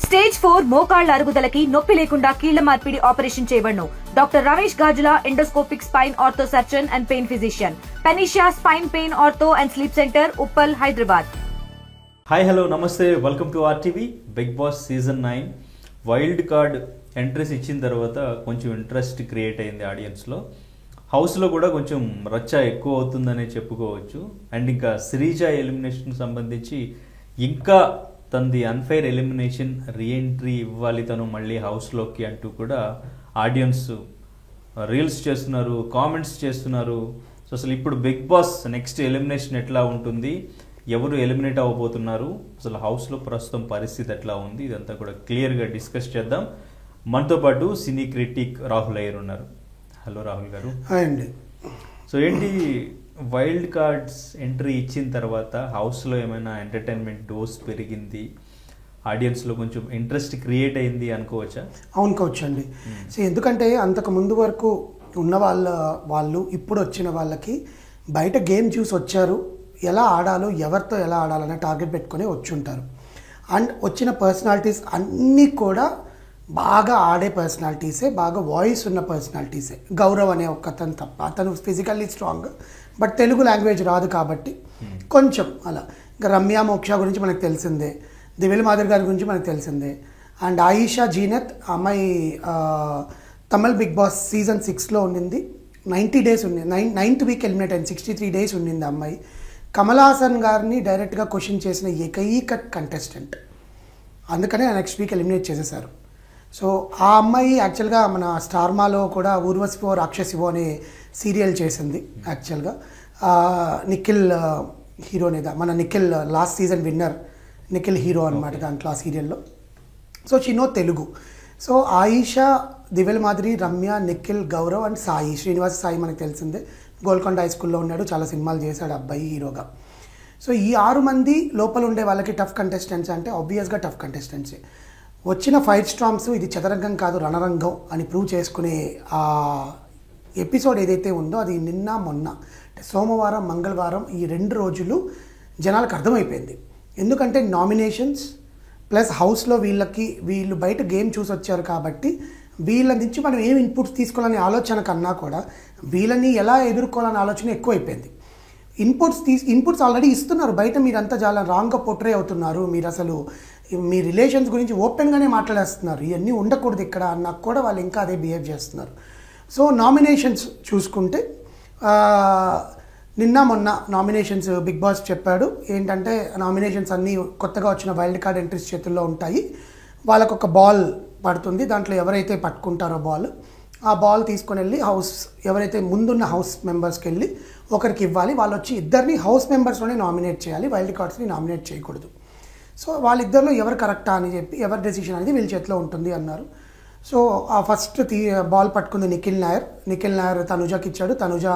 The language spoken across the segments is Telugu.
స్టేజ్ 4 మోకాళ్ల అరుగుదలకి నొప్పి లేకుండా కీళ్ల మార్పిడి ఆపరేషన్ చేయబడును. Doctor Ramesh Gajula, endoscopic spine ortho surgeon and pain physician, Panacea spine pain ortho and sleep centre, Uppal, Hyderabad. Hi hello నమస్తే, welcome to RTV. Big boss season 9 wild card entries ఇచ్చిన తర్వాత కొంచెం ఇంట్రెస్ట్ క్రియేట్ అయింది ఆడియన్స్లో. హౌస్లో కూడా కొంచెం రచ్చ ఎక్కువ అవుతుందనే చెప్పుకోవచ్చు. అండ్ ఇంకా శ్రీజ ఎలిమినేషన్ సంబంధించి ఇంకా తనది అన్ఫెయిర్ ఎలిమినేషన్ రీఎంట్రీ ఇవ్వాలి తను మళ్ళీ హౌస్లోకి అంటూ కూడా ఆడియన్స్ రీల్స్ చేస్తున్నారు, కామెంట్స్ చేస్తున్నారు. సో అసలు ఇప్పుడు బిగ్ బాస్ నెక్స్ట్ ఎలిమినేషన్ ఎట్లా ఉంటుంది, ఎవరు ఎలిమినేట్ అవ్వబోతున్నారు, అసలు హౌస్లో ప్రస్తుతం పరిస్థితి ఎట్లా ఉంది, ఇదంతా కూడా క్లియర్గా డిస్కస్ చేద్దాం. మనతో పాటు సినీ క్రిటిక్ రాహుల్ అయ్యర్ ఉన్నారు. హలో రాహుల్ గారు. హాయ్ అండి. సో ఏంటి వైల్డ్ కార్డ్స్ ఎంట్రీ ఇచ్చిన తర్వాత హౌస్లో ఏమైనా ఎంటర్టైన్మెంట్ డోస్ పెరిగింది, ఆడియన్స్లో కొంచెం ఇంట్రెస్ట్ క్రియేట్ అయింది అనుకోవచ్చా? అనుకోవచ్చు అండి. సో ఎందుకంటే అంతకు ముందు వరకు ఉన్న వాళ్ళు ఇప్పుడు వచ్చిన వాళ్ళకి బయట గేమ్ చూసి వచ్చారు, ఎలా ఆడాలో ఎవరితో ఎలా ఆడాలనే టార్గెట్ పెట్టుకొని వచ్చి ఉంటారు. అండ్ వచ్చిన పర్సనాలిటీస్ అన్నీ కూడా బాగా ఆడే పర్సనాలిటీసే, బాగా వాయిస్ ఉన్న పర్సనాలిటీసే. గౌరవ్ అనే ఒక అతను తప్ప, అతను physically strong but Telugu language రాదు కాబట్టి కొంచెం అలా. ఇంకా రమ్య మోక్ష గురించి మనకు తెలిసిందే, దివ్యల మాధురి గారి గురించి మనకు తెలిసిందే. అండ్ ఆయిషా జీనత్ అమ్మాయి తమిళ్ బిగ్ బాస్ సీజన్ 6లో ఉండింది. 90 days ఉంది, 9th వీక్ ఎలిమినేట్ అయింది. 63 days ఉండింది అమ్మాయి. కమల్ హాసన్ గారిని డైరెక్ట్గా క్వశ్చన్ చేసిన ఏకైక కంటెస్టెంట్, అందుకనే నెక్స్ట్ వీక్ ఎలిమినేట్ చేసేసారు. సో ఆ అమ్మాయి యాక్చువల్గా మన స్టార్మాలో కూడా ఊర్వశివో రాక్షసివో అనే సీరియల్ చేసింది. యాక్చువల్గా నిఖిల్ హీరోనేదా, మన Nikhil last season winner Nikhil hero అనమాట దాంట్లో ఆ సీరియల్లో. సో షీనో తెలుగు. సో ఆయిషా, దివ్యల మాధురి, రమ్య, నిఖిల్, గౌరవ్ అండ్ సాయి, శ్రీనివాస సాయి మనకు తెలిసిందే. గోల్కొండ హై స్కూల్లో ఉన్నాడు, చాలా సినిమాలు చేశాడు అబ్బాయి హీరోగా. సో ఈ 6 మంది లోపల ఉండే వాళ్ళకి టఫ్ కంటెస్టెంట్స్ అంటే ఆబ్వియస్గా టఫ్ కంటెస్టెంట్సే. వచ్చిన ఫైర్ స్టార్మ్స్ ఇది చదరంగం కాదు రణరంగం అని ప్రూవ్ చేసుకునే ఆ ఎపిసోడ్ ఏదైతే ఉందో అది నిన్న మొన్న అంటే సోమవారం మంగళవారం ఈ 2 రోజులు జనాలకు అర్థమైపోయింది. ఎందుకంటే నామినేషన్స్ ప్లస్ హౌస్లో వీళ్ళు బయట గేమ్ చూసి వచ్చారు కాబట్టి వీళ్ళ నుంచి మనం ఏం ఇన్పుట్స్ తీసుకోవాలనే ఆలోచన కన్నా కూడా వీళ్ళని ఎలా ఎదుర్కోవాలనే ఆలోచన ఎక్కువైపోయింది. ఇన్పుట్స్ ఆల్రెడీ ఇస్తున్నారు బయట, మీరంతా చాలా రాంగ్గా పోర్ట్రే అవుతున్నారు, మీరు అసలు మీ రిలేషన్స్ గురించి ఓపెన్గానే మాట్లాడేస్తున్నారు, ఇవన్నీ ఉండకూడదు ఇక్కడ అన్నాక కూడా వాళ్ళు ఇంకా అదే బిహేవ్ చేస్తున్నారు. సో నామినేషన్స్ చూసుకుంటే నిన్న మొన్న నామినేషన్స్ బిగ్ బాస్ చెప్పాడు ఏంటంటే నామినేషన్స్ అన్నీ కొత్తగా వచ్చిన వైల్డ్ కార్డ్ ఎంట్రీస్ చేతుల్లో ఉంటాయి. వాళ్ళకు ఒక బాల్ పడుతుంది, దాంట్లో ఎవరైతే పట్టుకుంటారో ఆ బాల్ తీసుకొని వెళ్ళి ఎవరైతే ముందున్న హౌస్ మెంబర్స్కి వెళ్ళి ఒకరికి ఇవ్వాలి. వాళ్ళు వచ్చి ఇద్దరిని హౌస్ మెంబర్స్లోనే నామినేట్ చేయాలి, వైల్డ్ కార్డ్స్ని నామినేట్ చేయకూడదు. సో వాళ్ళిద్దరిలో ఎవరు కరెక్టా అని చెప్పి ఎవరి డెసిషన్ అనేది వీళ్ళ చేతిలో ఉంటుంది అన్నారు. సో ఆ ఫస్ట్ బాల్ పట్టుకుంది నిఖిల్ నాయర్ తనుజాకి ఇచ్చాడు. తనుజ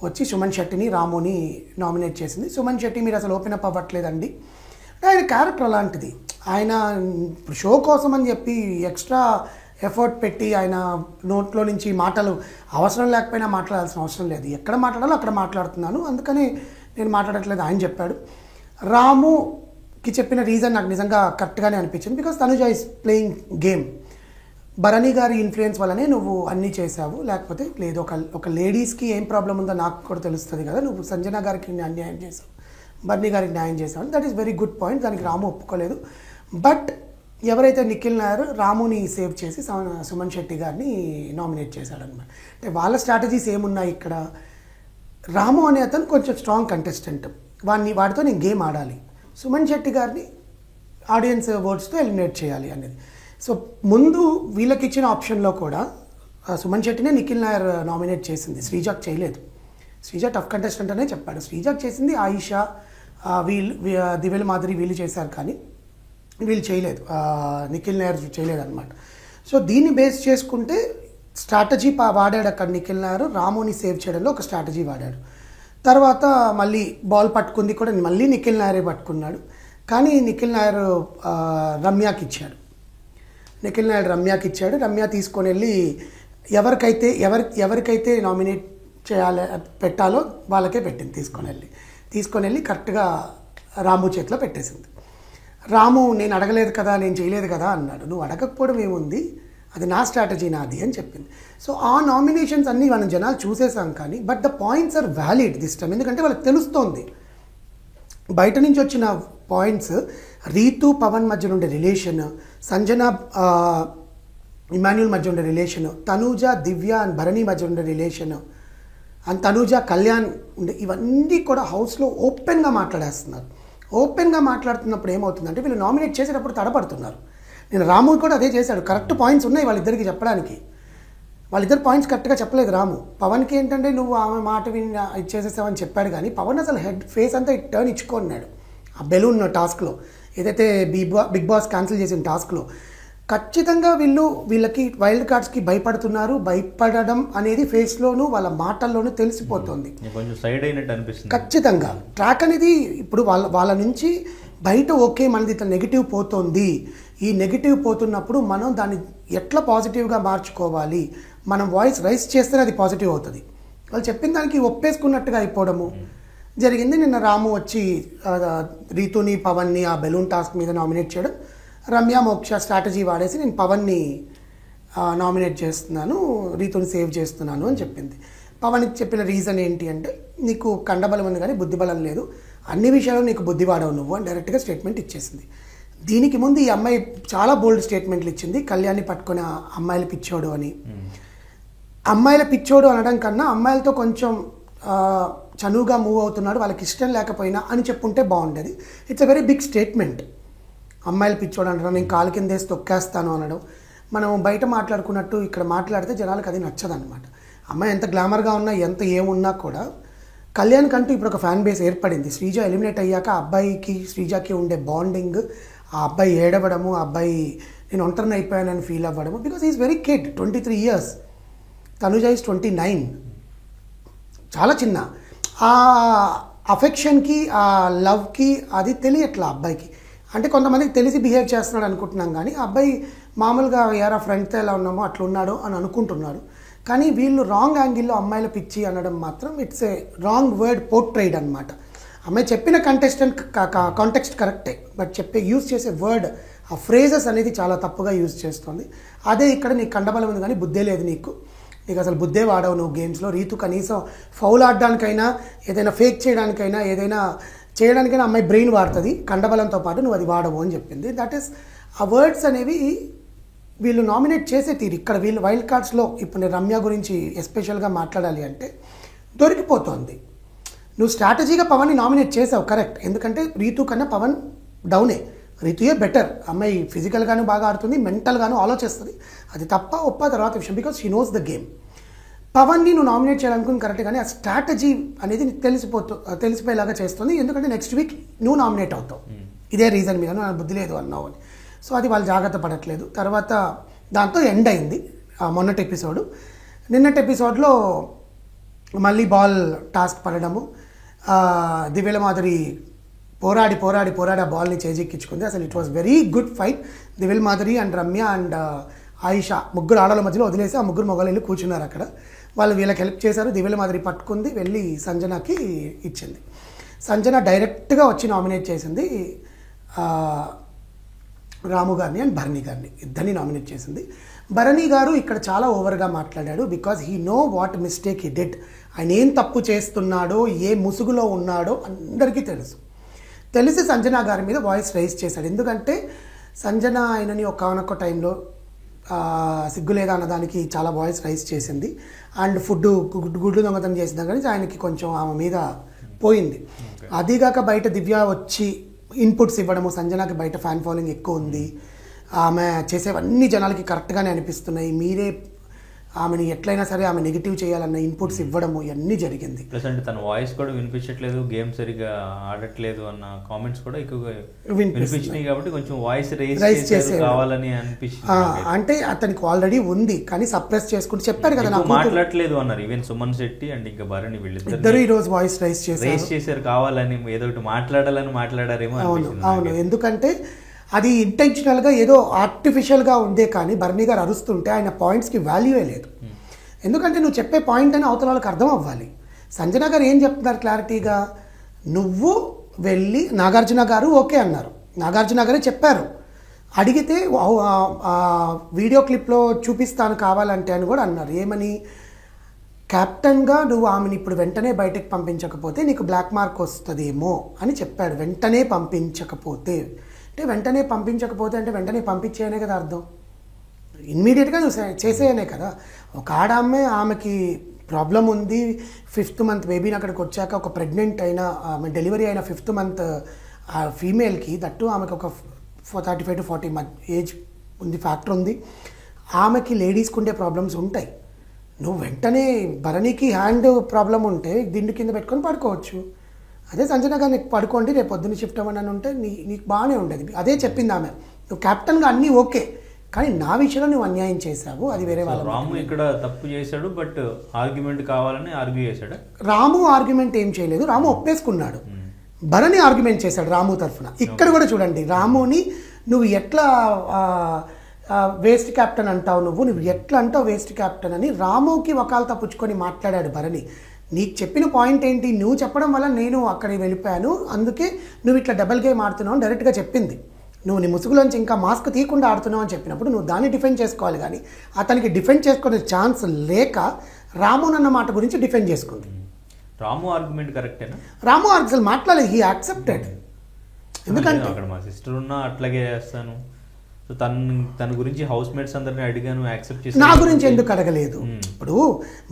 వచ్చి సుమన్ శెట్టిని, రాముని నామినేట్ చేసింది. సుమన్ శెట్టి మీరు అసలు ఓపెన్ అప్ అవ్వట్లేదండి, ఆయన క్యారెక్టర్ అలాంటిది. ఆయన షో కోసం అని చెప్పి ఎక్స్ట్రా ఎఫర్ట్ పెట్టి ఆయన నోట్లో నుంచి మాటలు అవసరం లేకపోయినా మాట్లాడాల్సిన అవసరం లేదు, ఎక్కడ మాట్లాడాలో అక్కడ మాట్లాడుతున్నాను, అందుకని నేను మాట్లాడట్లేదు ఆయన చెప్పాడు. రాముకి చెప్పిన రీజన్ నాకు నిజంగా కరెక్ట్గానే అనిపించింది. Because Tanuja is playing game. Bharani గారి ఇన్ఫ్లుయెన్స్ వల్లనే నువ్వు అన్నీ చేసావు, లేకపోతే లేదు ఒక లేడీస్కి ఏం ప్రాబ్లం ఉందో నాకు కూడా తెలుస్తుంది కదా, నువ్వు సంజన గారికి అన్యాయం చేసావు, భరణి గారికి న్యాయం చేసావు. That is very good point, దానికి రాము ఒప్పుకోలేదు. బట్ ఎవరైతే నిఖిల్ నాయర్ రాముని సేవ్ చేసి సుమన్ శెట్టి గారిని నామినేట్ చేశాడనమాట. అంటే వాళ్ళ స్ట్రాటజీస్ ఏమున్నాయి ఇక్కడ? రాము అనే అతను కొంచెం స్ట్రాంగ్ కంటెస్టెంట్, వాడితో నేను గేమ్ ఆడాలి, సుమన్ శెట్టి గారిని ఆడియన్స్ ఓట్స్తో ఎలిమినేట్ చేయాలి అనేది. సో ముందు వీళ్ళకి ఇచ్చిన ఆప్షన్లో కూడా సుమన్ శెట్టినే నిఖిల్ నాయర్ నామినేట్ చేసింది, శ్రీజాక్ చేయలేదు. శ్రీజ టఫ్ కంటెస్టెంట్ అనే చెప్పాడు, శ్రీజాక్ చేసింది ఆయిషా, దివ్యల మాధురి వీళ్ళు చేశారు, కానీ వీళ్ళు చేయలేదు, నిఖిల్ నాయర్ చేయలేదు అనమాట. సో దీన్ని బేస్ చేసుకుంటే స్ట్రాటజీ వాడాడు అక్కడ నిఖిల్ నాయర్, రాముని సేవ్ చేయడంలో ఒక స్ట్రాటజీ వాడాడు. తర్వాత మళ్ళీ బాల్ పట్టుకుంది కూడా మళ్ళీ నిఖిల్ నాయరే పట్టుకున్నాడు, కానీ నిఖిల్ నాయర్ రమ్యకి ఇచ్చాడు. రమ్య తీసుకొని వెళ్ళి ఎవరికైతే నామినేట్ పెట్టాలో వాళ్ళకే పెట్టింది, తీసుకొని వెళ్ళి కరెక్ట్గా రాము చేతిలో పెట్టేసింది. రాము నేను అడగలేదు కదా, నేను చేయలేదు కదా అన్నాడు. నువ్వు అడగకపోవడం ఏముంది, అది నా స్ట్రాటజీ, నాది అని చెప్పింది. సో ఆ నామినేషన్స్ అన్నీ మనం జనాలు చూసేసాం, కానీ but the points are valid this time. ఎందుకంటే వాళ్ళకి తెలుస్తోంది బయట నుంచి వచ్చిన పాయింట్స్. రీతు పవన్ మధ్య ఉండే రిలేషన్, సంజన ఇమాన్యుల్ మధ్య ఉండే relation, Tanuja Divya and Bharani మధ్య ఉండే రిలేషన్, అండ్ తనూజ కళ్యాణ్ ఉండే, ఇవన్నీ కూడా హౌస్లో ఓపెన్గా మాట్లాడేస్తున్నారు. ఓపెన్గా మాట్లాడుతున్నప్పుడు ఏమవుతుందంటే వీళ్ళు నామినేట్ చేసేటప్పుడు తడపడుతున్నారు. నేను రాము కూడా అదే చేశాడు. కరెక్ట్ పాయింట్స్ ఉన్నాయి వాళ్ళిద్దరికి చెప్పడానికి, వాళ్ళిద్దరు పాయింట్స్ కరెక్ట్గా చెప్పలేదు రాము. పవన్కి ఏంటంటే నువ్వు ఆమె మాట విని ఇచ్చేసేసావని చెప్పాడు, కానీ పవన్ అసలు ఫేస్ అంతా టర్న్ ఇచ్చుకున్నాడు ఆ బెలూన్ టాస్క్లో, ఏదైతే బిగ్ బాస్ క్యాన్సిల్ చేసిన టాస్క్లో. ఖచ్చితంగా వీళ్ళకి వైల్డ్ కార్డ్స్కి భయపడుతున్నారు. భయపడడం అనేది ఫేస్లోనూ వాళ్ళ మాటల్లోనూ తెలిసిపోతుంది. కొంచెం సైడ్ అయినట్టు అనిపిస్తుంది. ఖచ్చితంగా ట్రాక్ అనేది ఇప్పుడు వాళ్ళ నుంచి బయట ఓకే మనది ఇట్లా నెగిటివ్ పోతుంది, ఈ నెగిటివ్ పోతున్నప్పుడు మనం దాన్ని ఎట్లా పాజిటివ్గా మార్చుకోవాలి, మనం వాయిస్ రైస్ చేస్తేనే అది పాజిటివ్ అవుతుంది. వాళ్ళు చెప్పిన దానికి ఒప్పేసుకున్నట్టుగా అయిపోవడము జరిగింది. నిన్న రాము వచ్చి రీతుని పవన్ని ఆ బెలూన్ టాస్క్ మీద నామినేట్ చేయడం, రమ్య మోక్ష స్ట్రాటజీ వాడేసి నేను పవన్ని నామినేట్ చేస్తున్నాను, రీతుని సేవ్ చేస్తున్నాను అని చెప్పింది. పవన్కి చెప్పిన రీజన్ ఏంటి అంటే నీకు కండబలం ఉంది కానీ బుద్ధి బలం లేదు, అన్ని విషయాల్లో నీకు బుద్ధి వాడవు నువ్వు అని డైరెక్ట్గా స్టేట్మెంట్ ఇచ్చేసింది. దీనికి ముందు ఈ అమ్మాయి చాలా బోల్డ్ స్టేట్మెంట్లు ఇచ్చింది. కళ్యాణ్ని పట్టుకొని అమ్మాయిలు పిచ్చోడు అని. అమ్మాయిల పిచ్చోడు అనడం కన్నా అమ్మాయిలతో కొంచెం చనువుగా మూవ్ అవుతున్నాడు, వాళ్ళకి ఇష్టం లేకపోయినా అని చెప్పుంటే బాగుండేది. It's a very big statement. అమ్మాయిలు పిచ్చోడు అనడం, నేను కాలు కింద వేసి తొక్కేస్తాను అనడం, మనం బయట మాట్లాడుకున్నట్టు ఇక్కడ మాట్లాడితే జనాలకు అది నచ్చదనమాట. అమ్మాయి ఎంత గ్లామర్గా ఉన్నా ఎంత ఏమున్నా కూడా కళ్యాణ్ కంటూ ఇప్పుడు ఒక ఫ్యాన్ బేస్ ఏర్పడింది. శ్రీజ ఎలిమినేట్ అయ్యాక అబ్బాయికి శ్రీజకి ఉండే బాండింగ్, ఆ అబ్బాయి ఏడవడము, ఆ అబ్బాయి నేను ఒంటరిని అయిపోయానని ఫీల్ అవ్వడము, because is very kid, 23 years, Tanuja is 29, చాలా చిన్న. ఆ అఫెక్షన్కి ఆ లవ్కి అది తెలియట్లా అబ్బాయికి. అంటే కొంతమందికి తెలిసి బిహేవ్ చేస్తున్నాడు అనుకుంటున్నాం, కానీ ఆ అబ్బాయి మామూలుగా యారా ఫ్రెండ్తో ఎలా ఉన్నామో అట్లా ఉన్నాడు అని అనుకుంటున్నాడు. కానీ వీళ్ళు రాంగ్ యాంగిల్లో అమ్మాయిల పిచ్చి అనడం మాత్రం it's a wrong word portrayed అనమాట. అమ్మాయి చెప్పిన కాంటెక్స్ట్ కరెక్టే, బట్ యూజ్ చేసే వర్డ్, ఆ ఫ్రేజెస్ అనేది చాలా తప్పుగా యూజ్ చేస్తుంది. అదే ఇక్కడ నీకు కండబలం ఉంది కానీ బుద్ధే లేదు నీకు అసలు బుద్ధే వాడవు నువ్వు గేమ్స్లో. రీతు కనీసం ఫౌల్ ఆడడానికైనా ఏదైనా ఫేక్ చేయడానికైనా ఏదైనా చేయడానికైనా అమ్మాయి బ్రెయిన్ వాడుతుంది, కండబలంతో పాటు నువ్వు అది వాడవు అని చెప్పింది. దట్ ఈస్ ఆ వర్డ్స్ అనేవి వీళ్ళు నామినేట్ చేసే తీరు. ఇక్కడ వీళ్ళు వైల్డ్ కార్డ్స్లో ఇప్పుడు నేను రమ్య గురించి ఎస్పెషల్గా మాట్లాడాలి అంటే దొరికిపోతుంది. నువ్వు స్ట్రాటజీగా పవన్ని నామినేట్ చేసావు కరెక్ట్, ఎందుకంటే రీతు కన్నా పవన్ డౌనే, రీతుయే బెటర్. అమ్మాయి ఫిజికల్గాను బాగా ఆడుతుంది, మెంటల్గాను ఆలోచిస్తుంది, అది తప్ప ఒప్ప తర్వాత విషయం, because she knows the game. పవన్ని నువ్వు నామినేట్ చేయాలనుకుని కరెక్ట్, కానీ ఆ స్ట్రాటజీ అనేది నీకు తెలిసిపోయేలాగా చేస్తుంది. ఎందుకంటే నెక్స్ట్ వీక్ నువ్వు నామినేట్ అవుతావు ఇదే రీజన్ మీద, నాకు బుద్ధి లేదు అన్నావు అని. సో అది వాళ్ళు జాగ్రత్త పడట్లేదు. తర్వాత దాంతో ఎండ్ అయింది మొన్నటి ఎపిసోడ్. నిన్నటి ఎపిసోడ్లో మళ్ళీ బాల్ టాస్క్ పడడము, దివ్యల మాదిరి పోరాడి ఆ బాల్ని చేజిక్కించుకుంది. అసలు it was very good fight. దివ్యల మాదిరి అండ్ రమ్య అండ్ ఆయిషా ముగ్గురు ఆడల మధ్యలో వదిలేసి ఆ ముగ్గురు మొగలు వెళ్ళి కూర్చున్నారు అక్కడ. వాళ్ళు వీళ్ళకి హెల్ప్ చేశారు. దివ్యల మాదిరి పట్టుకుంది, వెళ్ళి సంజనకి ఇచ్చింది. సంజన డైరెక్ట్గా వచ్చి నామినేట్ చేసింది రాము గారిని అండ్ భరణి గారిని, ఇద్దరిని నామినేట్ చేసింది. భరణి గారు ఇక్కడ చాలా ఓవర్గా మాట్లాడాడు, because he know what mistake he did. ఆయన ఏం తప్పు చేస్తున్నాడో, ఏ ముసుగులో ఉన్నాడో అందరికీ తెలిసి సంజన గారి మీద వాయిస్ రైజ్ చేశాడు. ఎందుకంటే సంజన ఆయనని ఒకనొక టైంలో సిగ్గులేదా అన్నదానికి చాలా వాయిస్ రైజ్ చేసింది. అండ్ గుడ్లు దొంగతనం చేసిన కానీ ఆయనకి కొంచెం ఆమె మీద పోయింది. అదిగాక బయట దివ్య వచ్చి ఇన్పుట్స్ ఇవ్వడము, సంజనకి బయట ఫ్యాన్ ఫాలోయింగ్ ఎక్కువ ఉంది, ఆమె చేసేవన్నీ జనాలకి కరెక్ట్గానే అనిపిస్తున్నాయి, మీరే ఆమెని ఎట్లయినా సరే ఆమె నెగిటివ్ చేయాలన్న ఇన్పుట్స్ ఇవ్వడము ఇవన్నీ జరిగింది. ప్లస్ అంటే తన వాయిస్ కూడా వినిపించట్లేదు, గేమ్ సరిగా ఆడట్లేదు అన్న కామెంట్స్ కూడా ఎక్కువగా వినిపించినాయి. కాబట్టి కొంచెం వాయిస్ రైజ్ చేసే కావాలని అనిపించింది. అంటే అతనికి ఆల్రెడీ ఉంది కానీ సప్రెస్ చేసుకుంటూ చెప్పారు కదా, నాకు మాట్లాడలేదు అన్నారు. ఈవెన్ సుమన్ శెట్టి అండ్ ఇంకా భరణి వీళ్ళిద్దరు ఈ రోజు వాయిస్ రైజ్ చేశారు కావాలని, ఏదో ఒకటి మాట్లాడారేమో. అవును, ఎందుకంటే అది ఇంటెన్షనల్గా ఏదో ఆర్టిఫిషియల్గా ఉందే, కానీ భరణి గారు అరుస్తుంటే ఆయన పాయింట్స్కి వాల్యూయే లేదు. ఎందుకంటే నువ్వు చెప్పే పాయింట్ అని అవతల వాళ్ళకి అర్థం అవ్వాలి. సంజన గారు ఏం చెప్తున్నారు క్లారిటీగా, నువ్వు వెళ్ళి నాగార్జున గారు ఓకే అన్నారు, నాగార్జున గారే చెప్పారు. అడిగితే వీడియో క్లిప్లో చూపిస్తాను కావాలంటే అని కూడా అన్నారు. ఏమని, కెప్టెన్గా నువ్వు ఆమెను ఇప్పుడు వెంటనే బయటకు పంపించకపోతే నీకు బ్లాక్ మార్క్ వస్తుందేమో అని చెప్పాడు. వెంటనే పంపించకపోతే అంటే వెంటనే పంపించకపోతే అంటే వెంటనే పంపించేయనే కదా అర్థం. ఇమ్మీడియట్గా నువ్వు చేసేయనే కదా. ఒక ఆమెకి ప్రాబ్లం ఉంది, 5th మంత్ బేబీని అక్కడికి వచ్చాక ఒక ప్రెగ్నెంట్ అయిన ఆమె డెలివరీ అయిన 5th మంత్ ఫీమేల్కి దట్టు ఆమెకు ఒక 35 to 40 ఏజ్ ఉంది, ఫ్యాక్టర్ ఉంది. ఆమెకి లేడీస్కి ఉండే ప్రాబ్లమ్స్ ఉంటాయి. నువ్వు వెంటనే భరణికి హ్యాండ్ ప్రాబ్లం ఉంటే దిండు కింద పెట్టుకొని పడుకోవచ్చు. అదే సంజన గారు నీకు పడుకోండి, రేపు పొద్దున్న షిఫ్ట్ అవ్వని అని ఉంటే నీకు బాగానే ఉండేది. అదే చెప్పింది ఆమె. నువ్వు కెప్టెన్గా అన్నీ ఓకే, కానీ నా విషయంలో నువ్వు అన్యాయం చేశావు, అది వేరే వాళ్ళు. రాము ఇక్కడ తప్పు చేశాడు, బట్ ఆర్గ్యుమెంట్ కావాలని ఆర్గ్యూ చేశాడు. రాము ఆర్గ్యుమెంట్ ఏం చేయలేదు, రాము ఒప్పేసుకున్నాడు. భరణి ఆర్గ్యుమెంట్ చేశాడు రాము తరఫున. ఇక్కడ కూడా చూడండి, రాముని నువ్వు ఎట్లా వేస్ట్ క్యాప్టెన్ అంటావు, నువ్వు ఎట్లా అంటావు వేస్ట్ క్యాప్టెన్ అని రాముకి వకాల్తా పుచ్చుకొని మాట్లాడాడు భరణి. నీకు చెప్పిన పాయింట్ ఏంటి, నువ్వు చెప్పడం వల్ల నేను అక్కడికి వెళ్ళిపోయాను, అందుకే నువ్వు ఇట్లా డబుల్ గేమ్ ఆడుతున్నావు అని డైరెక్ట్గా చెప్పింది. నువ్వు నీ ముసుగులోంచి ఇంకా మాస్క్ తీయకుండా ఆడుతున్నావు అని చెప్పినప్పుడు నువ్వు దాన్ని డిఫెండ్ చేసుకోవాలి. కానీ అతనికి డిఫెండ్ చేసుకునే ఛాన్స్ లేక రాము అన్న మాట గురించి డిఫెండ్ చేసుకుంది. రాము ఆర్గ్యుమెంట్ కరెక్టేనా? రాము అసలు మాట్లాడలేదు, హీ యాక్సెప్టెడ్. ఎందుకంటే అక్కడ మా సిస్టర్ ఉన్నా అట్లాగే చేస్తాను, సో తన గురించి హౌస్ మేట్స్ అందరినీ అడిగాను, యాక్సెప్ట్ చేసి. నా గురించి ఎందుకు అడగలేదు? ఇప్పుడు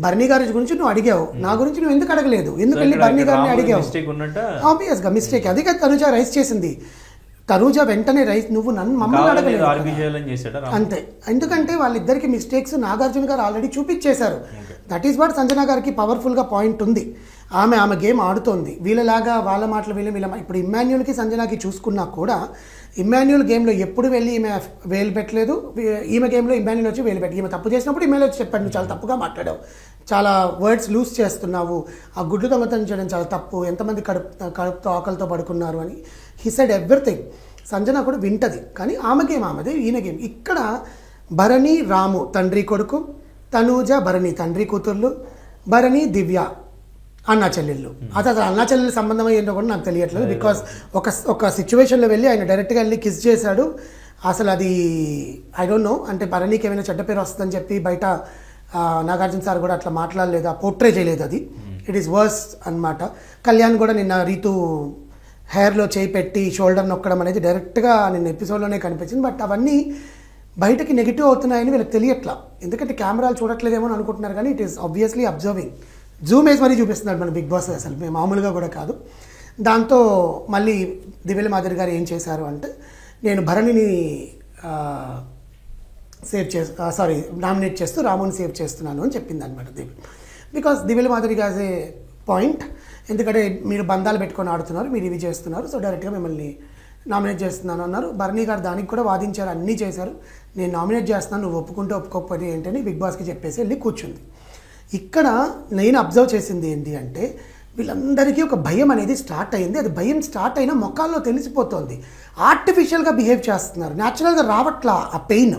భరణి గారి గురించి నువ్వు అడిగావు, నా గురించి నువ్వు ఎందుకు అడగలేదు? ఎందుకు వెళ్ళి భరణి గారిని అడిగావు? ఆబ్వియస్ గా మిస్టేక్. అది కదా తనుజ రైస్ చేసింది. తనుజ వెంటనే రైస్, నువ్వు నన్ను మమ్మల్ని అడగలేదు అంతే. ఎందుకంటే వాళ్ళిద్దరికి మిస్టేక్స్ నాగార్జున గారు ఆల్రెడీ చూపించేశారు. దట్ ఈస్ వాట్ సంజన గారికి పవర్ఫుల్గా పాయింట్ ఉంది. ఆమె గేమ్ ఆడుతోంది. వీళ్ళలాగా వాళ్ళ మాటలు వీళ్ళ ఇప్పుడు ఇమ్మాన్యుల్కి సంజనాకి చూసుకున్నా కూడా ఇమ్మాన్యుల్ గేమ్లో ఎప్పుడు వెళ్ళి ఈమె వేలు పెట్టలేదు, ఈమె గేమ్లో ఇమ్మాన్యుల్ వచ్చి వేలు పెట్టి, ఈమె తప్పు చేసినప్పుడు ఇమ్మాన్యుల్ వచ్చి చెప్పాడు నువ్వు చాలా తప్పుగా మాట్లాడావు, చాలా వర్డ్స్ లూజ్ చేస్తున్నావు, ఆ గుడ్డు దొంగతనం చేయడం చాలా తప్పు, ఎంతమంది కడుపుతో ఆకలితో పడుకున్నారు అని హీ సెడ్ ఎవ్రీథింగ్. సంజన కూడా వింటది, కానీ ఆమె గేమ్ ఆమెదే, ఈయన గేమ్. ఇక్కడ భరణి రాము తండ్రి కొడుకు, తనూజ భరణి తండ్రి కూతుర్లు, భరణి దివ్య అన్నా చెల్లెళ్ళు. అసలు అన్నా చెల్లెళ్ళ సంబంధం ఏంటో కూడా నాకు తెలియట్లేదు. బికాస్ ఒక సిచ్యువేషన్లో వెళ్ళి ఆయన డైరెక్ట్గా వెళ్ళి కిస్ చేశాడు. అసలు అది ఐ డోంట్ నో, అంటే భరణికి ఏమైనా చెడ్డ పేరు వస్తుందని చెప్పి బయట నాగార్జున సార్ కూడా అట్లా మాట్లాడలేదు, పోర్ట్రే చేయలేదు. అది ఇట్ ఈస్ వర్స్ అనమాట. కళ్యాణ్ కూడా నిన్న రీతు హెయిర్లో చేయి పెట్టి షోల్డర్ నొక్కడం అనేది డైరెక్ట్గా నిన్న ఎపిసోడ్లోనే కనిపించింది. బట్ అవన్నీ బయటకి నెగిటివ్ అవుతున్నాయని వీళ్ళకి తెలియట్లా, ఎందుకంటే కెమెరాలు చూడట్లేదేమో అని అనుకుంటున్నారు. కానీ it is obviously observing. Zoom వేసి మరీ చూపిస్తున్నాడు మన బిగ్ బాస్, అసలు మేము మామూలుగా కూడా కాదు. దాంతో మళ్ళీ దివ్యల మాదిరి గారు ఏం చేశారు అంటే, నేను భరణిని నామినేట్ చేస్తూ రాముని సేవ్ చేస్తున్నాను అని చెప్పింది అనమాట దివ్య. బికాస్ దివ్యల మాదిరి గారి పాయింట్, ఎందుకంటే మీరు బంధాలు పెట్టుకొని ఆడుతున్నారు, మీరు ఇవి చేస్తున్నారు, సో డైరెక్ట్గా మిమ్మల్ని నామినేట్ చేస్తున్నాను అన్నారు. భరణి గారు దానికి కూడా వాదించారు, అన్నీ చేశారు. నేను నామినేట్ చేస్తున్నాను, నువ్వు ఒప్పుకుంటే ఒప్పుకోకపోతే ఏంటని బిగ్ బాస్కి చెప్పేసి వెళ్ళి కూర్చుంది. ఇక్కడ నేను అబ్జర్వ్ చేసింది ఏంటి అంటే, వీళ్ళందరికీ ఒక భయం అనేది స్టార్ట్ అయింది. అది భయం స్టార్ట్ అయినా మొక్కల్లో తెలిసిపోతుంది. ఆర్టిఫిషియల్గా బిహేవ్ చేస్తున్నారు, న్యాచురల్గా రావట్లా ఆ పెయిన్.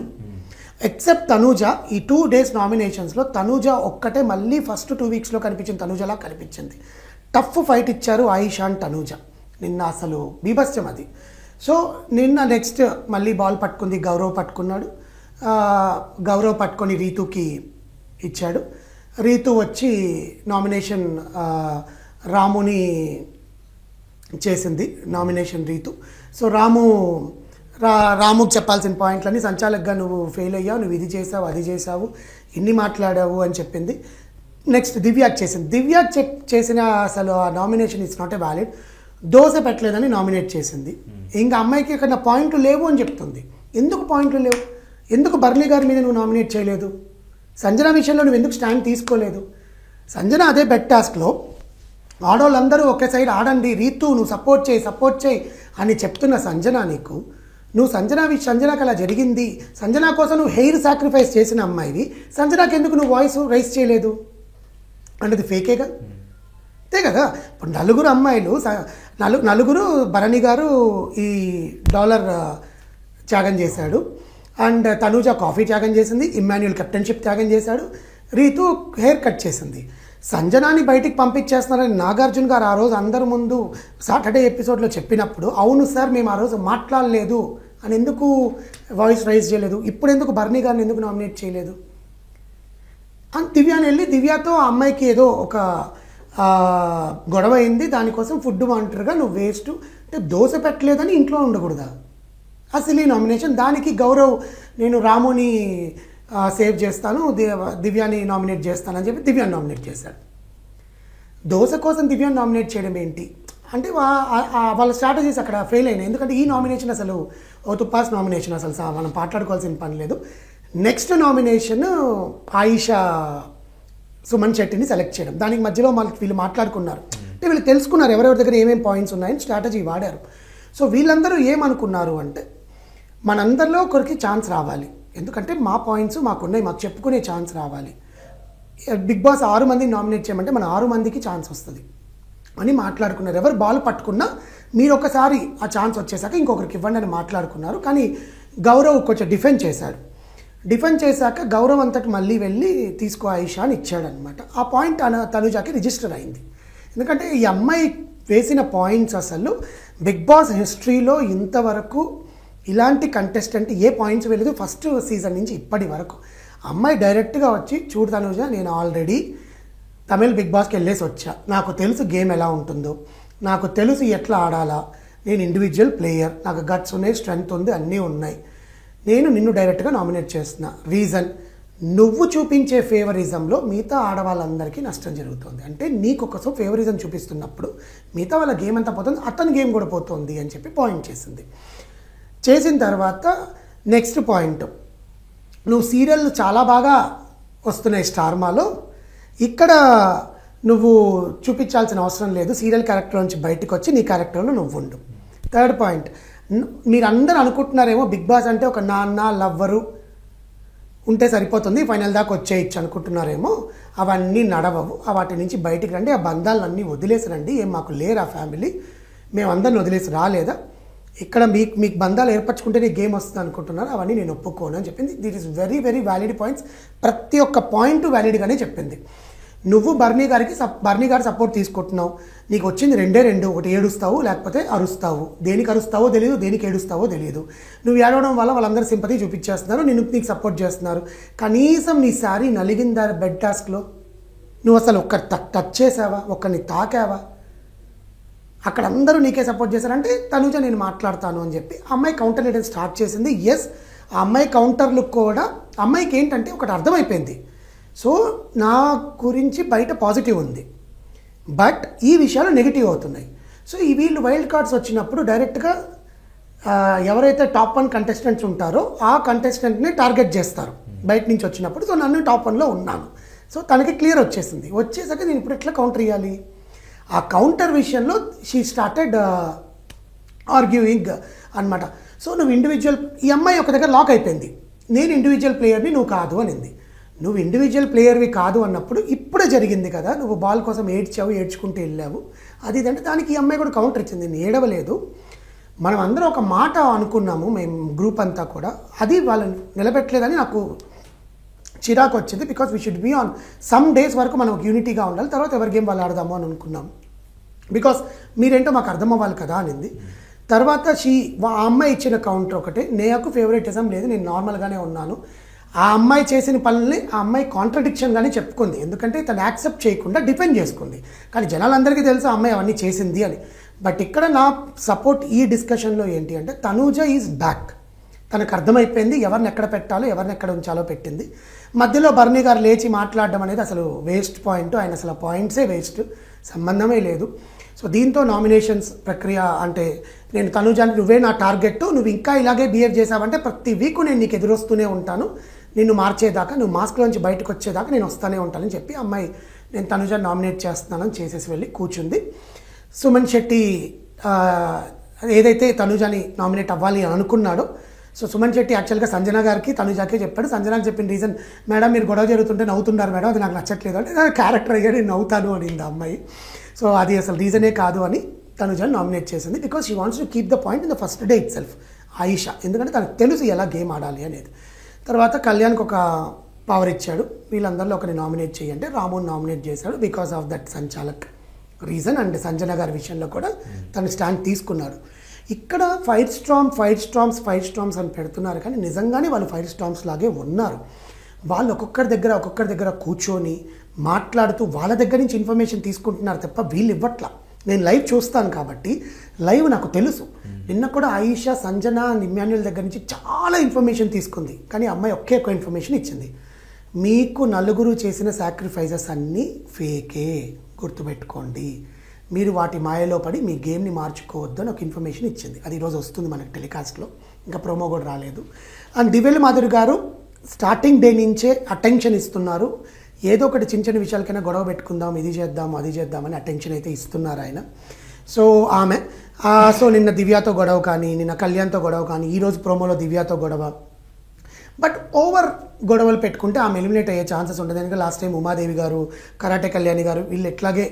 ఎక్సెప్ట్ తనూజ. ఈ 2 days నామినేషన్స్లో తనూజ ఒక్కటే మళ్ళీ ఫస్ట్ 2 weeksలో కనిపించింది, తనూజలా కనిపించింది. టఫ్ ఫైట్ ఇచ్చారు ఆయిషా అండ్ తనూజ నిన్న, అసలు బీభత్సం అది. సో నిన్న నెక్స్ట్ మళ్ళీ బాల్ పట్టుకుంది, గౌరవ్ పట్టుకున్నాడు. గౌరవ్ పట్టుకొని రీతుకి ఇచ్చాడు. రీతు వచ్చి నామినేషన్ రాముని చేసింది, నామినేషన్ రీతు. సో రాముకి చెప్పాల్సిన పాయింట్లని, సంచాలక్గా నువ్వు ఫెయిల్ అయ్యావు, నువ్వు ఇది చేసావు, అది చేసావు, ఇన్ని మాట్లాడావు అని చెప్పింది. నెక్స్ట్ దివ్యాకి చేసింది. దివ్యాకి చేసిన అసలు ఆ nomination it's not a valid. Dosa పెట్టలేదని నామినేట్ చేసింది. ఇంకా అమ్మాయికి ఇక్కడ పాయింట్లు లేవు అని చెప్తుంది. ఎందుకు పాయింట్లు లేవు? ఎందుకు భరణి గారి మీద నువ్వు నామినేట్ చేయలేదు? సంజన విషయంలో నువ్వు ఎందుకు స్టాండ్ తీసుకోలేదు? సంజన అదే బెట్ టాస్క్లో ఆడవాళ్ళందరూ ఒకే సైడ్ ఆడండి, రీతు నువ్వు సపోర్ట్ చేయి అని చెప్తున్న సంజన, నువ్వు సంజనాకి అలా జరిగింది, సంజన కోసం నువ్వు హెయిర్ సాక్రిఫైస్ చేసిన అమ్మాయివి, సంజనాకి ఎందుకు నువ్వు వాయిస్ రైస్ చేయలేదు అంటే అది ఫేకేగా అంతే కదా. ఇప్పుడు నలుగురు అమ్మాయిలు, నలుగురు భరణి గారు ఈ $1 త్యాగం చేశాడు, అండ్ తనూజ కాఫీ త్యాగం చేసింది, ఇమ్మాన్యుల్ కెప్టెన్షిప్ త్యాగం చేశాడు, రీతు హెయిర్ కట్ చేసింది. సంజనాని బయటికి పంపించేస్తున్నారని నాగార్జున గారు ఆ రోజు అందరి ముందు సాటర్డే ఎపిసోడ్లో చెప్పినప్పుడు అవును సార్ మేము ఆ రోజు మాట్లాడలేదు అని ఎందుకు వాయిస్ రైజ్ చేయలేదు? ఇప్పుడు ఎందుకు బర్నీ గారిని ఎందుకు నామినేట్ చేయలేదు? అని దివ్యాని వెళ్ళి దివ్యతో ఆ అమ్మాయికి ఏదో ఒక గొడవ అయింది, దానికోసం ఫుడ్ వాంటర్గా నువ్వు వేస్ట్ అంటే దోశ పెట్టలేదని ఇంట్లో ఉండకూడదా? అసలు ఈ నామినేషన్ దానికి గౌరవ్ నేను రాముని సేవ్ చేస్తాను, దివ్యాని నామినేట్ చేస్తానని చెప్పి దివ్యాని నామినేట్ చేశాడు. దోశ కోసం దివ్యాని నామినేట్ చేయడం ఏంటి అంటే వాళ్ళ స్ట్రాటజీస్ అక్కడ ఫెయిల్ అయినాయి. ఎందుకంటే ఈ నామినేషన్ అసలు ఓ తుప్పాస్ నామినేషన్, అసలు మనం మాట్లాడుకోవాల్సిన పని లేదు. నెక్స్ట్ నామినేషన్ ఆయిషా సుమన్ శెట్టిని సెలెక్ట్ చేయడం. దానికి మధ్యలో వీళ్ళు మాట్లాడుకున్నారు అంటే వీళ్ళు తెలుసుకున్నారు ఎవరెవరి దగ్గర ఏమేమి పాయింట్స్ ఉన్నాయని స్ట్రాటజీ వాడారు. సో వీళ్ళందరూ ఏమనుకున్నారు అంటే మనందరిలో ఒకరికి ఛాన్స్ రావాలి, ఎందుకంటే మా పాయింట్స్ మాకున్నాయి, మాకు చెప్పుకునే ఛాన్స్ రావాలి. బిగ్ బాస్ 6 మందిని నామినేట్ చేయమంటే మన 6 మందికి ఛాన్స్ వస్తుంది అని మాట్లాడుకున్నారు. ఎవరు బాల్ పట్టుకున్నా మీరు ఒకసారి ఆ ఛాన్స్ వచ్చేసాక ఇంకొకరికి ఇవ్వండి అని మాట్లాడుకున్నారు. కానీ గౌరవ్ కొంచెం డిఫెండ్ చేశాడు. డిఫెండ్ చేశాక గౌరవ్ అంతటి మళ్ళీ వెళ్ళి తీసుకో ఆయిషా అని ఇచ్చాడనమాట. ఆ పాయింట్ తనుజాకి రిజిస్టర్ అయింది. ఎందుకంటే ఈ అమ్మాయి వేసిన పాయింట్స్ అసలు బిగ్ బాస్ హిస్టరీలో ఇంతవరకు ఇలాంటి కంటెస్టెంట్ ఏ పాయింట్స్ వెళ్ళదు ఫస్ట్ సీజన్ నుంచి ఇప్పటి వరకు. అమ్మాయి డైరెక్ట్గా వచ్చి చూడు తనుజ, నేను ఆల్రెడీ తమిళ్ బిగ్ బాస్కి వెళ్ళేసి వచ్చా, నాకు తెలుసు గేమ్ ఎలా ఉంటుందో, నాకు తెలుసు ఎట్లా ఆడాలా, నేను ఇండివిజువల్ ప్లేయర్, నాకు గట్స్ ఉన్నాయి, స్ట్రెంగ్త్ ఉంది, అన్నీ ఉన్నాయి, నేను నిన్ను డైరెక్ట్గా నామినేట్ చేస్తున్నా. రీజన్ నువ్వు చూపించే ఫేవరిజంలో మిగతా ఆడవాళ్ళందరికీ నష్టం జరుగుతుంది. అంటే నీకు కోసం ఫేవరిజం చూపిస్తున్నప్పుడు మిగతా వాళ్ళ గేమ్ అంతా పోతుంది, అతని గేమ్ కూడా పోతుంది అని చెప్పి పాయింట్ చేసింది. చేసిన తర్వాత నెక్స్ట్ పాయింట్, నువ్వు సీరియల్ చాలా బాగా వస్తున్నాయి స్టార్మాలో, ఇక్కడ నువ్వు చూపించాల్సిన అవసరం లేదు, సీరియల్ క్యారెక్టర్ నుంచి బయటకు వచ్చి నీ క్యారెక్టర్లో నువ్వు ఉండు. థర్డ్ పాయింట్, మీరందరూ అనుకుంటున్నారేమో బిగ్ బాస్ అంటే ఒక నాన్న లవ్వరు ఉంటే సరిపోతుంది, ఫైనల్ దాకా వచ్చేయచ్చు అనుకుంటున్నారేమో. అవన్నీ నడవవు, వాటి నుంచి బయటికి రండి, ఆ బంధాలన్నీ వదిలేసి రండి. ఏం మాకు లేరు ఆ ఫ్యామిలీ, మేమందరిని వదిలేసి రాలేదా, ఇక్కడ మీకు బంధాలు ఏర్పరచుకుంటే గేమ్ వస్తుంది అనుకుంటున్నారు, అవన్నీ నేను ఒప్పుకోను అని చెప్పింది. This is very very valid points. ప్రతి ఒక్క పాయింట్ వ్యాలిడ్గానే చెప్పింది. నువ్వు బర్నీ గారి సపోర్ట్ తీసుకుంటున్నావు, నీకు వచ్చింది రెండు, ఒకటి ఏడుస్తావు లేకపోతే అరుస్తావు. దేనికి అరుస్తావో తెలియదు, దేనికి ఏడుస్తావో తెలియదు. నువ్వు ఏడవడం వల్ల వాళ్ళందరూ సింపతి చూపించేస్తున్నారు, నీకు సపోర్ట్ చేస్తున్నారు. కనీసం నీ శారీ నలిగిందా బెడ్ టాస్క్లో, నువ్వు అసలు ఒక్కరి టచ్ చేసావా, ఒక్కరిని తాకావా? అక్కడ అందరూ నీకే సపోర్ట్ చేశారంటే తనుజ నేను మాట్లాడతాను అని చెప్పి అమ్మాయి కౌంటర్ వేయడం స్టార్ట్ చేసింది. ఎస్, ఆ అమ్మాయి కౌంటర్లు కూడా అమ్మాయికి ఏంటంటే ఒకటి అర్థమైపోయింది, సో నా గురించి బయట పాజిటివ్ ఉంది, బట్ ఈ విషయాలు నెగిటివ్ అవుతున్నాయి. సో ఈ వీళ్ళు వైల్డ్ కార్డ్స్ వచ్చినప్పుడు డైరెక్ట్గా ఎవరైతే టాప్ 1 కంటెస్టెంట్స్ ఉంటారో ఆ కంటెస్టెంట్ని టార్గెట్ చేస్తారు బయట నుంచి వచ్చినప్పుడు. సో నన్ను టాప్ 1లో ఉన్నాను, సో తనకి క్లియర్ వచ్చేసాక నేను ఇప్పుడు ఎట్లా కౌంటర్ ఇవ్వాలి? ఆ కౌంటర్ విషయంలో షీ స్టార్టెడ్ ఆర్గ్యూయింగ్ అనమాట. సో నువ్వు ఇండివిజువల్, ఈ అమ్మాయి ఒక దగ్గర లాక్ అయిపోయింది, నేను ఇండివిజువల్ ప్లేయర్ని నువ్వు కాదు అనింది. నువ్వు ఇండివిజువల్ ప్లేయర్వి కాదు అన్నప్పుడు ఇప్పుడే జరిగింది కదా, నువ్వు బాల్ కోసం ఏడ్చుకుంటూ వెళ్ళావు, అది ఇదంటే దానికి ఈ అమ్మాయి కూడా కౌంటర్ ఇచ్చింది. నేను ఏడవలేదు, మనం అందరం ఒక మాట అనుకున్నాము మేము గ్రూప్ అంతా కూడా, అది వాళ్ళని నిలబెట్టలేదని నాకు చిరాకు వచ్చింది. Because we should be on some days వరకు మనం యూనిటీగా ఉండాలి, తర్వాత ఎవరి గేమ్ వాళ్ళు ఆడదాము అని అనుకున్నాం. బికాస్ మీరేంటో మాకు అర్థం అవ్వాలి కదా అనింది. తర్వాత ఆ అమ్మాయి ఇచ్చిన కౌంటర్ ఒకటే, నాకు ఫేవరెటిజం లేదు, నేను నార్మల్గానే ఉన్నాను. ఆ అమ్మాయి చేసిన పనుల్ని ఆ అమ్మాయి కాంట్రడిక్షన్గానే చెప్పుకుంది, ఎందుకంటే తను యాక్సెప్ట్ చేయకుండా డిఫెండ్ చేసుకుంది. కానీ జనాలందరికీ తెలుసు ఆ అమ్మాయి అవన్నీ చేసింది అని. బట్ ఇక్కడ నా సపోర్ట్ ఈ డిస్కషన్లో ఏంటి అంటే తనూజ ఈజ్ బ్యాక్, తనకు అర్థమైపోయింది ఎవరిని ఎక్కడ పెట్టాలో ఎవరిని ఎక్కడ ఉంచాలో పెట్టింది. మధ్యలో బర్నీ గారు లేచి మాట్లాడడం అనేది అసలు వేస్ట్ పాయింట్, ఆయన అసలు పాయింట్సే వేస్ట్, సంబంధమే లేదు. సో దీంతో నామినేషన్స్ ప్రక్రియ అంటే నేను తనూజాని నువ్వే నా టార్గెట్, నువ్వు ఇంకా ఇలాగే బిహేవ్ చేసావంటే ప్రతి వీక్ నేను నీకు ఎదురొస్తూనే ఉంటాను, నిన్ను మార్చేదాకా, నువ్వు మాస్క్లోంచి బయటకు వచ్చేదాకా నేను వస్తూనే ఉంటానని చెప్పి అమ్మాయి నేను తనూజాని నామినేట్ చేస్తున్నానని చేసేసి వెళ్ళి కూర్చుంది. సుమన్ శెట్టి ఏదైతే తనూజాని నామినేట్ అవ్వాలి అని అనుకున్నాడో, సో సుమన్ శెట్టి యాక్చువల్గా సంజన గారికి తనూజాకే చెప్పాడు. సంజనాకి చెప్పిన రీజన్, మేడం మీరు గొడవ జరుగుతుంటే నవ్వుతున్నారు మేడం, అది నాకు నచ్చట్లేదు అంటే, నా క్యారెక్టర్ అయ్యా నేను నవ్వుతాను అనింది అమ్మాయి. సో అది అసలు రీజనే కాదు అని తనూజాని నామినేట్ చేసింది. Because she wants to keep the point in the first day it self Ayesha, ఎందుకంటే తనకు తెలుసు ఎలా గేమ్ ఆడాలి అనేది. తర్వాత కళ్యాణ్కి ఒక పవర్ ఇచ్చాడు, వీళ్ళందరిలో ఒకరిని నామినేట్ చేయంటే రాముని నామినేట్ చేశాడు బికాస్ ఆఫ్ దట్ సంచాలక్ రీజన్. అండ్ సంజన గారి విషయంలో కూడా తను స్టాండ్ తీసుకున్నాడు. ఇక్కడ ఫైర్ స్టార్మ్స్ అని పెడుతున్నారు, కానీ నిజంగానే వాళ్ళు ఫైర్ స్టార్మ్స్ లాగే ఉన్నారు. వాళ్ళు ఒక్కొక్కరి దగ్గర కూర్చొని మాట్లాడుతూ వాళ్ళ దగ్గర నుంచి ఇన్ఫర్మేషన్ తీసుకుంటున్నారు తప్ప వీళ్ళు ఇవ్వట్లా. నేను లైవ్ చూస్తాను కాబట్టి లైవ్ నాకు తెలుసు. నిన్న కూడా ఆయిషా, సంజన అండ్ ఇమ్మాన్యుయల్ దగ్గర నుంచి చాలా ఇన్ఫర్మేషన్ తీసుకుంది, కానీ అమ్మాయి ఒకే ఒక ఇన్ఫర్మేషన్ ఇచ్చింది, మీకు నలుగురు చేసిన సాక్రిఫైజెస్ అన్నీ ఫేకే, గుర్తుపెట్టుకోండి, మీరు వాటి మాయలో పడి మీ గేమ్ని మార్చుకోవద్దు అని ఒక ఇన్ఫర్మేషన్ ఇచ్చింది. అది ఈరోజు వస్తుంది మనకి టెలికాస్ట్లో, ఇంకా ప్రోమో కూడా రాలేదు. అండ్ దివ్యల మాధురి గారు స్టార్టింగ్ డే నుంచే అటెన్షన్ ఇస్తున్నారు. ఏదో ఒకటి చిన్న చిన్న విషయాలకైనా గొడవ పెట్టుకుందాం, ఇది చేద్దాం అది చేద్దామని అటెన్షన్ అయితే ఇస్తున్నారు ఆయన. సో ఆమె సో నిన్న దివ్యతో గొడవ కానీ, నిన్న కళ్యాణ్తో గొడవ కానీ, ఈరోజు ప్రోమోలో దివ్యతో గొడవ. బట్ ఓవర్ గొడవలు పెట్టుకుంటే ఆమె ఎలిమినేట్ అయ్యే ఛాన్సెస్ ఉంటుంది. ఎందుకంటే లాస్ట్ టైం ఉమాదేవి గారు, కరాటే కళ్యాణి గారు వీళ్ళు ఎట్లాగే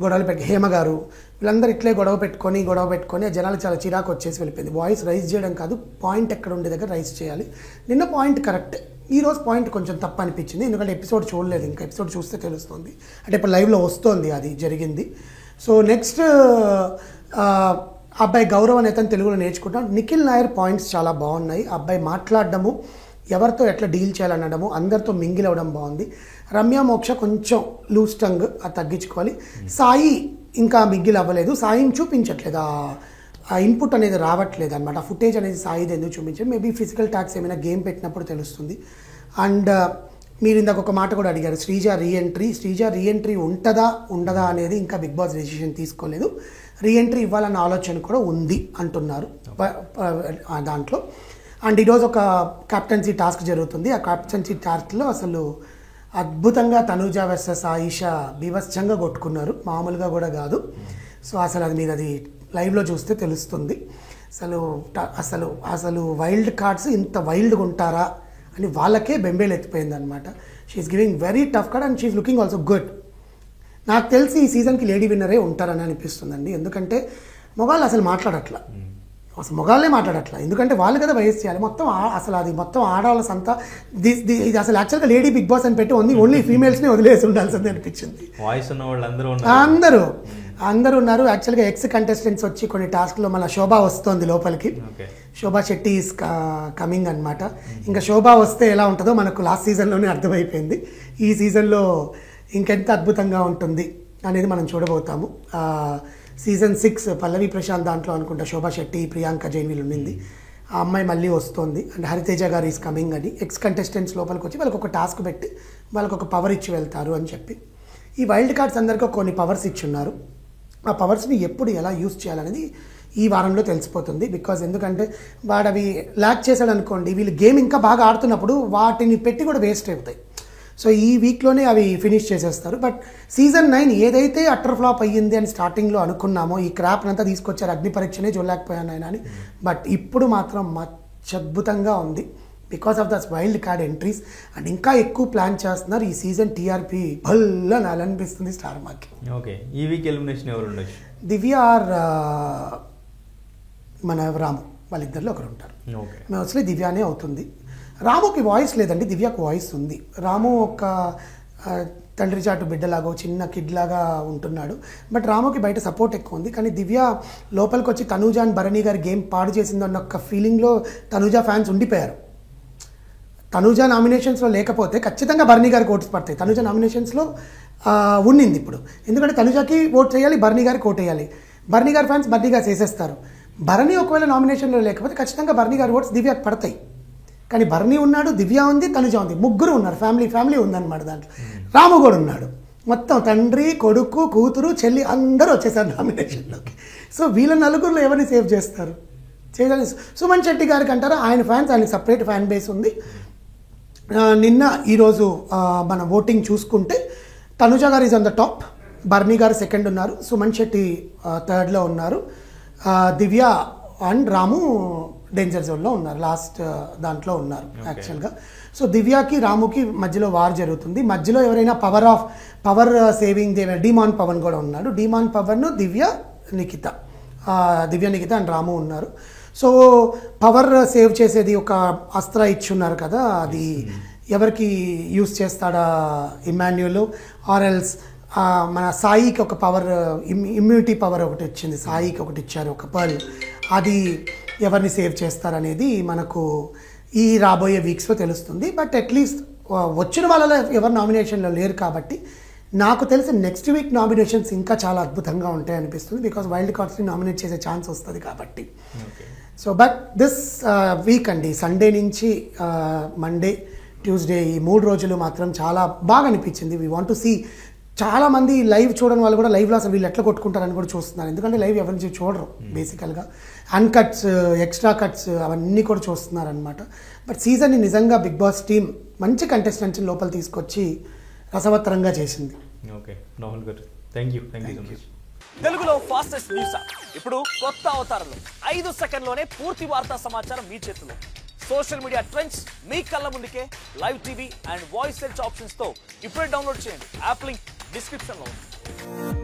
గొడవలు పెట్టి, హేమ గారు వీళ్ళందరూ ఇట్లే గొడవ పెట్టుకొని జనాలు చాలా చిరాకు వచ్చేసి వెళ్ళిపోయింది. వాయిస్ రైజ్ చేయడం కాదు, పాయింట్ ఎక్కడ ఉండే దగ్గర రైజ్ చేయాలి. నిన్న పాయింట్ కరెక్ట్, ఈరోజు పాయింట్ కొంచెం తప్పు అనిపించింది. ఎందుకంటే ఎపిసోడ్ చూడలేదు, ఇంకా ఎపిసోడ్ చూస్తే తెలుస్తుంది. అంటే ఇప్పుడు లైవ్లో వస్తుంది అది జరిగింది. సో నెక్స్ట్ అబ్బాయి గౌరవ్ అనే అతను తెలుగులో నేర్చుకుంటాం. నిఖిల్ నాయర్ పాయింట్స్ చాలా బాగున్నాయి. అబ్బాయి మాట్లాడడము, ఎవరితో ఎట్లా డీల్ చేయాలనడము, అందరితో మింగిల్ అవ్వడం బాగుంది. రమ్య మోక్ష కొంచెం లూజ్ టంగ్, అది తగ్గించుకోవాలి. సాయి ఇంకా మింగిల్ అవ్వలేదు, సాయిని చూపించట్లేదు, ఆ ఇన్పుట్ అనేది రావట్లేదు అనమాట. ఆ ఫుటేజ్ అనేది సాయిది ఎందుకు చూపించారు, మేబీ ఫిజికల్ టాక్స్ ఏమైనా గేమ్ పెట్టినప్పుడు తెలుస్తుంది. అండ్ మీరు ఇందాక ఒక మాట కూడా అడిగారు, శ్రీజ రీఎంట్రీ ఉంటుందా ఉండదా అనేది ఇంకా బిగ్ బాస్ డెసిషన్ తీసుకోలేదు. రీఎంట్రీ ఇవ్వాలన్న ఆలోచన కూడా ఉంది అంటున్నారు దాంట్లో. అండ్ ఈరోజు ఒక క్యాప్టెన్సీ టాస్క్ జరుగుతుంది. ఆ క్యాప్టెన్సీ టాస్క్లో అసలు అద్భుతంగా తనూజ వర్సెస్ ఆయిషా బీభత్సంగా కొట్టుకున్నారు, మామూలుగా కూడా కాదు. సో అసలు అది మీరు అది లైవ్లో చూస్తే తెలుస్తుంది. అసలు వైల్డ్ కార్డ్స్ ఇంత వైల్డ్గా ఉంటారా అని వాళ్ళకే బెంబేలు ఎత్తిపోయింది అనమాట. She's giving very tough card and she's looking also good. నాకు తెలిసి ఈ సీజన్కి లేడీ విన్నరే ఉంటారని అనిపిస్తుందండి. ఎందుకంటే మొగాళ్ళు అసలు మాట్లాడట్లా, అసలు మొగాళ్ళే మాట్లాడట్లా. ఎందుకంటే వాళ్ళు కదా వయసు చేయాలి మొత్తం. అసలు అది మొత్తం ఆడవాళ్ళ సంతా. ఇది అసలు యాక్చువల్గా లేడీ బిగ్ బాస్ అని పెట్టి ఓన్లీ ఫీమేల్స్ని వదిలేసి ఉండాల్సింది అనిపించింది. వాయిస్ ఉన్న వాళ్ళు అందరూ ఉన్నారు. యాక్చువల్గా ఎక్స్ కంటెస్టెంట్స్ వచ్చి కొన్ని టాస్క్లో మళ్ళీ శోభా వస్తుంది లోపలికి. శోభా శెట్టి ఈస్ కమింగ్ అనమాట. ఇంకా శోభా వస్తే ఎలా ఉంటుందో మనకు లాస్ట్ సీజన్లోనే అర్థమైపోయింది. ఈ సీజన్లో ఇంకెంత అద్భుతంగా ఉంటుంది అనేది మనం చూడబోతాము. సీజన్ 6 పల్లవి ప్రశాంత్ దాంట్లో అనుకుంటా శోభా శెట్టి, ప్రియాంక జైన్ వీళ్ళు ఉండింది. ఆ అమ్మాయి మళ్ళీ వస్తుంది. అండ్ హరితేజ గారు ఈస్ కమింగ్ అని ఎక్స్ కంటెస్టెంట్స్ లోపలికి వచ్చి వాళ్ళకి ఒక టాస్క్ పెట్టి వాళ్ళకి ఒక పవర్ ఇచ్చి వెళ్తారు అని చెప్పి. ఈ వైల్డ్ కార్డ్స్ అందరికీ కొన్ని పవర్స్ ఇచ్చున్నారు. ఆ పవర్స్ని ఎప్పుడు ఎలా యూజ్ చేయాలనేది ఈ వారంలో తెలిసిపోతుంది. బికాజ్ ఎందుకంటే వాడు అవి ల్యాక్ చేశాడు అనుకోండి, వీళ్ళు గేమ్ ఇంకా బాగా ఆడుతున్నప్పుడు వాటిని పెట్టి కూడా వేస్ట్ అవుతాయి. సో ఈ వీక్లోనే అవి ఫినిష్ చేసేస్తారు. బట్ సీజన్ 9 ఏదైతే అటర్ ఫ్లాప్ అయ్యింది అని స్టార్టింగ్లో అనుకున్నామో, ఈ క్రాప్ అంతా తీసుకొచ్చారు, అగ్ని పరీక్షనే చూడలేకపోయాను ఆయన అని. బట్ ఇప్పుడు మాత్రం అద్భుతంగా ఉంది because of these wild card entries. And ఇంకా ఎక్కువ ప్లాన్ చేస్తున్నారు. ఈ సీజన్ టీఆర్పీ భల్లా అనిపిస్తుంది స్టార్ మాకి. ఓకే, ఈ వీక్ ఎలిమినేషన్ ఎవరు ఉండొచ్చు? దివ్య ఆర్ మన రాము, వాళ్ళిద్దరిలో ఒకరు ఉంటారు. మోస్ట్లీ దివ్యానే అవుతుంది. రాముకి వాయిస్ లేదండి, దివ్యకు వాయిస్ ఉంది. రాము ఒక తండ్రి చాటు బిడ్డలాగా చిన్న కిడ్ లాగా ఉంటున్నాడు. బట్ రాముకి బయట సపోర్ట్ ఎక్కువ ఉంది. కానీ దివ్య లోపలికి వచ్చి తనూజ అండ్ భరణి గారి గేమ్ పాడు చేసిందన్న ఒక ఫీలింగ్లో తనూజ ఫ్యాన్స్ ఉండిపోయారు. తనూజ నామినేషన్స్లో లేకపోతే ఖచ్చితంగా భరణి గారికి ఓట్స్ పడతాయి. తనూజ నామినేషన్స్లో ఉండింది ఇప్పుడు. ఎందుకంటే తనూజకి ఓట్ చేయాలి, భరణి గారికి ఓట్ వేయాలి. భరణి గారి ఫ్యాన్స్ భరణి గారు చేసేస్తారు. భరణి ఒకవేళ నామినేషన్లో లేకపోతే ఖచ్చితంగా భరణి గారి ఓట్స్ దివ్యకి పడతాయి. కానీ భరణి ఉన్నాడు, దివ్య ఉంది, తనుజ ఉంది, ముగ్గురు ఉన్నారు. ఫ్యామిలీ ఉందన్నమాట దాంట్లో. రాము కూడా ఉన్నాడు. మొత్తం తండ్రి, కొడుకు, కూతురు, చెల్లి అందరూ వచ్చేసారు నామినేషన్లోకి. సో వీళ్ళ నలుగురులో ఎవరిని సేవ్ చేస్తారు? చేయాలి. సుమన్ శెట్టి గారికి అంటారా, ఆయన ఫ్యాన్స్, ఆయన సపరేట్ ఫ్యాన్ బేస్ ఉంది. నిన్న ఈరోజు మన ఓటింగ్ చూసుకుంటే తనుజ గారు is on the top, Bharani garu second ఉన్నారు, సుమన్ శెట్టి థర్డ్లో ఉన్నారు, దివ్య అండ్ రాము డేంజర్ జోన్లో ఉన్నారు, లాస్ట్ దాంట్లో ఉన్నారు యాక్చువల్గా. సో దివ్యకి రాముకి మధ్యలో వార్ జరుగుతుంది. మధ్యలో ఎవరైనా పవర్ సేవింగ్ డిమాన్ పవన్ కూడా ఉన్నాడు. డిమాన్ పవన్, దివ్య నిఖిత అండ్ రాము ఉన్నారు. సో పవర్ సేవ్ చేసేది ఒక అస్త్ర ఇచ్చున్నారు కదా, అది ఎవరికి యూస్ చేస్తాడా ఇమాన్యుల్, ఆర్ ఎల్స్ మన సాయికి ఒక పవర్, ఇమ్యూనిటీ పవర్ ఒకటి వచ్చింది, సాయికి ఒకటి ఇచ్చారు ఒక పర్ల్, అది ఎవరిని సేవ్ చేస్తారనేది మనకు ఈ రాబోయే వీక్స్లో తెలుస్తుంది. బట్ అట్లీస్ట్ వచ్చిన వాళ్ళలో ఎవరు నామినేషన్లో లేరు కాబట్టి నాకు తెలిసి నెక్స్ట్ వీక్ నామినేషన్స్ ఇంకా చాలా అద్భుతంగా ఉంటాయి అనిపిస్తుంది. బికాస్ వైల్డ్ కార్డ్స్ని నామినేట్ చేసే ఛాన్స్ వస్తుంది కాబట్టి. సో బట్ దిస్ వీక్ అండి, సండే నుంచి మండే, ట్యూస్డే, ఈ 3 రోజులు మాత్రం చాలా బాగా అనిపించింది. We want to see. చాలామంది లైవ్ చూడని వాళ్ళు కూడా లైవ్లో అసలు వీళ్ళు ఎట్లా కొట్టుకుంటారని కూడా చూస్తున్నారు. ఎందుకంటే లైవ్ ఎవరి నుంచి చూడరు బేసికల్గా. అన్కట్స్, ఎక్స్ట్రా కట్స్ అవన్నీ కూడా చూస్తున్నారు అనమాట. బట్ సీజన్ని నిజంగా బిగ్ బాస్ టీం మంచి కంటెస్టెంట్స్ లోపల తీసుకొచ్చి రసవత్తరంగా చేసింది. ఓకే రాహుల్ గారు, థ్యాంక్ యూ సో మచ్. తెలుగులో ఫాస్టెస్ట్ న్యూస్ ఇప్పుడు కొత్త అవతారంలో 5 సెకండ్లోనే పూర్తి వార్తా సమాచారం మీ చేతిలో. సోషల్ మీడియా ట్రెండ్స్ మీ కళ్ళ ముందుకే live TV and voice search options తో ఇప్పుడే డౌన్లోడ్ చేయండి. యాప్ లింక్ డిస్క్రిప్షన్ లో ఉంది.